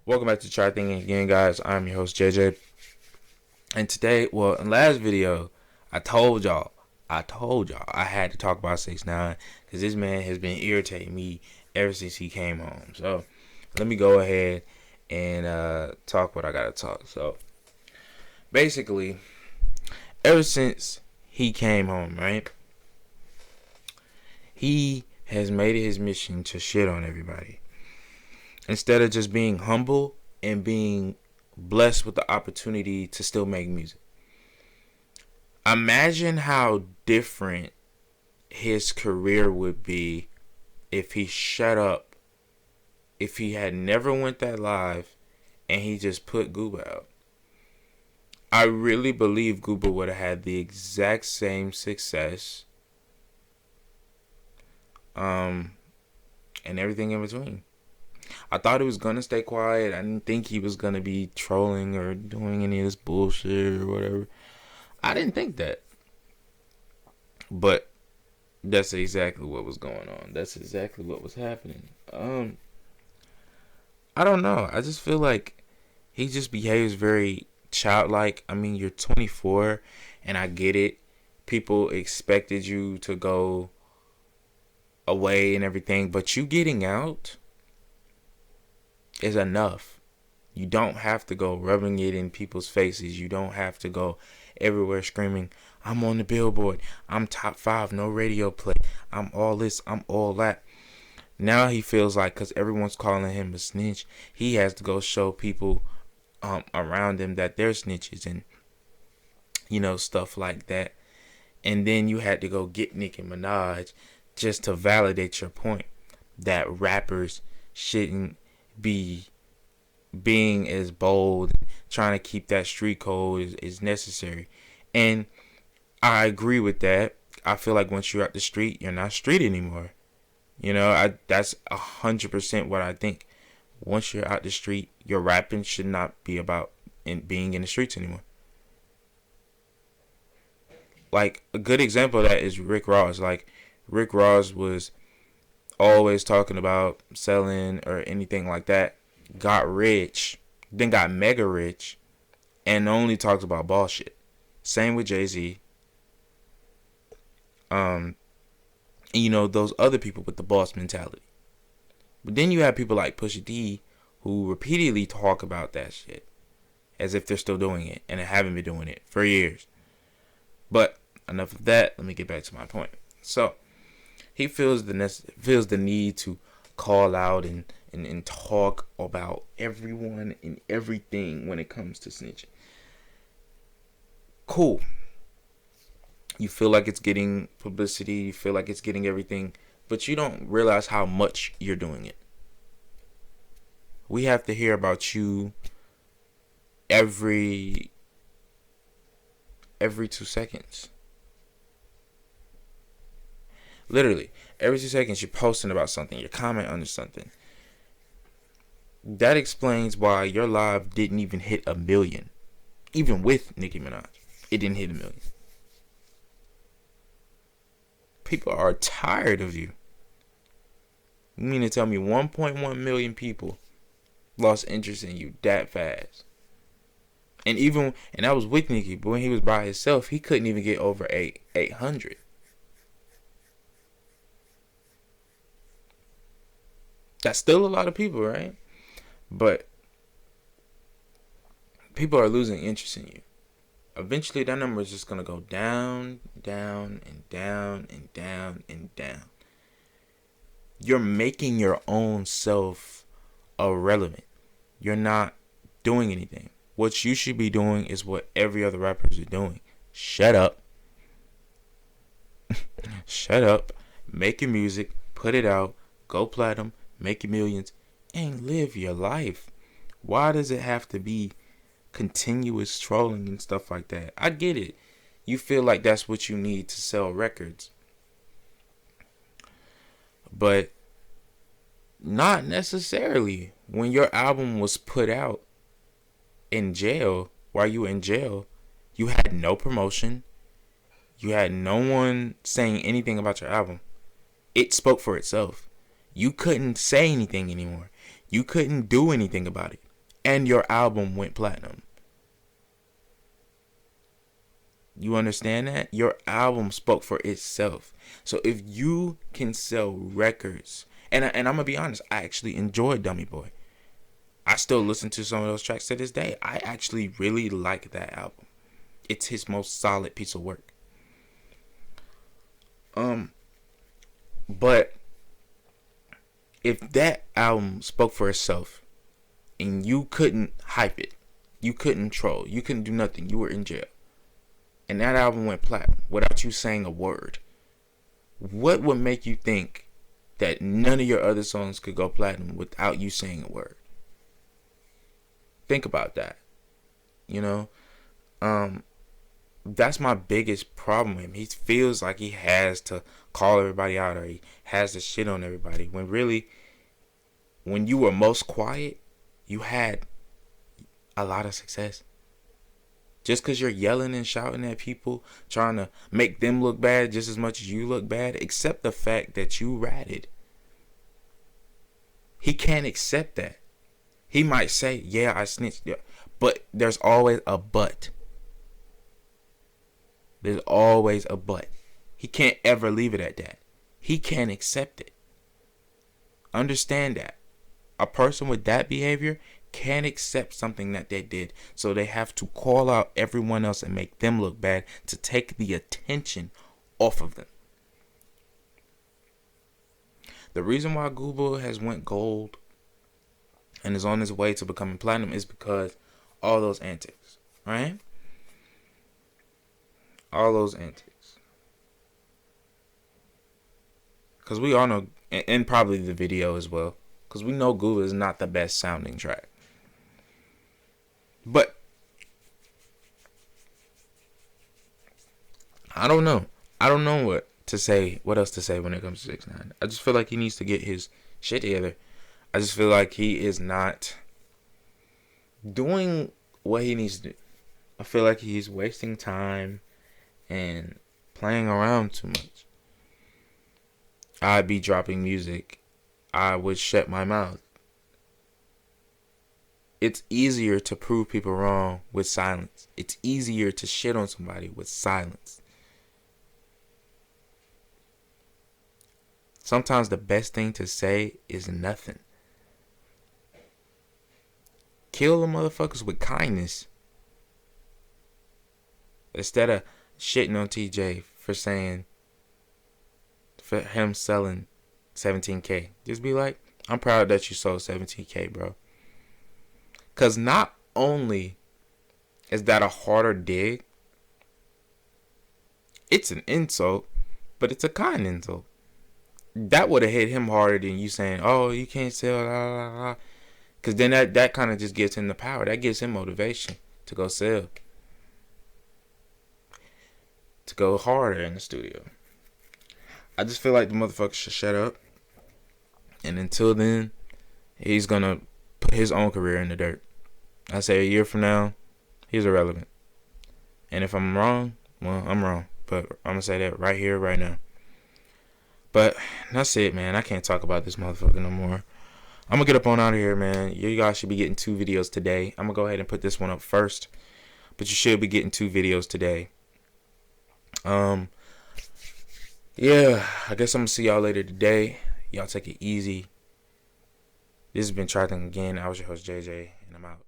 Welcome back to Try Thinking Again, guys. I'm your host, JJ. And today, in last video, I told y'all I had to talk about 6ix9ine because this man has been irritating me ever since he came home. So, let me go ahead and talk what I gotta talk. So, basically, ever since he came home, right, he has made it his mission to shit on everybody. Instead of just being humble and being blessed with the opportunity to still make music. Imagine how different his career would be if he shut up, if he had never went that live and he just put Gooba out. I really believe Gooba would have had the exact same success and everything in between. I thought he was gonna stay quiet. I didn't think he was gonna be trolling or doing any of this bullshit or whatever. I didn't think that. But that's exactly what was going on. That's exactly what was happening. I don't know. I just feel like he just behaves very childlike. I mean, you're 24 and I get it. People expected you to go away and everything, but you getting out is enough. You don't have to go rubbing it in people's faces. You don't have to go everywhere screaming, I'm on the billboard, I'm top 5, no radio play, I'm all this, I'm all that. Now he feels like because everyone's calling him a snitch, he has to go show people around him that they're snitches and stuff like that. And then you had to go get Nicki Minaj just to validate your point that rappers shouldn't be being as bold, trying to keep that street code is necessary. And I agree with that. I feel like once you're out the street, you're not street anymore. That's 100% what I think. Once you're out the street, your rapping should not be about being in the streets anymore. Like, a good example of that is Rick Ross. Like, Rick Ross was always talking about selling or anything like that, got rich, then got mega rich, and only talks about bullshit. Same with Jay-Z. Those other people with the boss mentality. But then you have people like Pusha T who repeatedly talk about that shit as if they're still doing it and haven't been doing it for years. But enough of that. Let me get back to my point. So he feels the need to call out and talk about everyone and everything when it comes to snitching. Cool. You feel like it's getting publicity, you feel like it's getting everything, but you don't realize how much you're doing it. We have to hear about you every 2 seconds. Literally, every 2 seconds you're posting about something, you're commenting on something. That explains why your live didn't even hit 1 million. Even with Nicki Minaj, it didn't hit 1 million. People are tired of you. You mean to tell me 1.1 million people lost interest in you that fast? And that was with Nicki, but when he was by himself, he couldn't even get over 800. That's still a lot of people, right? But people are losing interest in you. Eventually, that number is just going to go down, down, and down, and down, and down. You're making your own self irrelevant. You're not doing anything. What you should be doing is what every other rappers are doing. Shut up. Shut up. Make your music. Put it out. Go platinum. Make your millions. And live your life. Why does it have to be continuous trolling and stuff like that? I get it. You feel like that's what you need to sell records. But not necessarily. When your album was put out in jail, while you were in jail, you had no promotion. You had no one saying anything about your album. It spoke for itself. You couldn't say anything anymore. You couldn't do anything about it. and your album went platinum. You understand that? Your album spoke for itself. So if you can sell records, and I'm going to be honest, I actually enjoyed Dummy Boy. I still listen to some of those tracks to this day. I actually really like that album. It's his most solid piece of work. But if that album spoke for itself and you couldn't hype it, you couldn't troll, you couldn't do nothing, you were in jail, and that album went platinum without you saying a word, what would make you think that none of your other songs could go platinum without you saying a word? Think about that. You know, that's my biggest problem with him. He feels like he has to call everybody out, or he has to shit on everybody, when really, when you were most quiet, you had a lot of success. Just because you're yelling and shouting at people, trying to make them look bad just as much as you look bad, accept the fact that you ratted. He can't accept that. He might say, yeah, I snitched. But there's always a but. There's always a but. He can't ever leave it at that. He can't accept it. Understand that. A person with that behavior can't accept something that they did. So they have to call out everyone else and make them look bad to take the attention off of them. The reason why Google has went gold and is on his way to becoming platinum is because all those antics, right? All those antics. Because we all know, and probably the video as well, because we know Google is not the best sounding track. But I don't know. I don't know what else to say when it comes to 6ix9ine. I just feel like he needs to get his shit together. I just feel like he is not doing what he needs to do. I feel like he's wasting time and playing around too much. I'd be dropping music, I would shut my mouth. It's easier to prove people wrong with silence. It's easier to shit on somebody with silence. Sometimes the best thing to say is nothing. Kill the motherfuckers with kindness. Instead of shitting on TJ for him selling 17K. Just be like, I'm proud that you sold 17K, bro. Because not only is that a harder dig, it's an insult, but it's a kind insult. That would have hit him harder than you saying, oh, you can't sell, la, la, la. Because then that kind of just gives him the power. That gives him motivation to go sell. To go harder in the studio. I just feel like the motherfucker should shut up. And until then, he's going to put his own career in the dirt. I say a year from now, he's irrelevant. And if I'm wrong, well, I'm wrong. But I'm going to say that right here, right now. But that's it, man. I can't talk about this motherfucker no more. I'm going to get up on out of here, man. You guys should be getting 2 videos today. I'm going to go ahead and put this one up first. But you should be getting 2 videos today. Yeah, I guess I'm going to see y'all later today. Y'all take it easy. This has been Try Thing again. I was your host, JJ, and I'm out.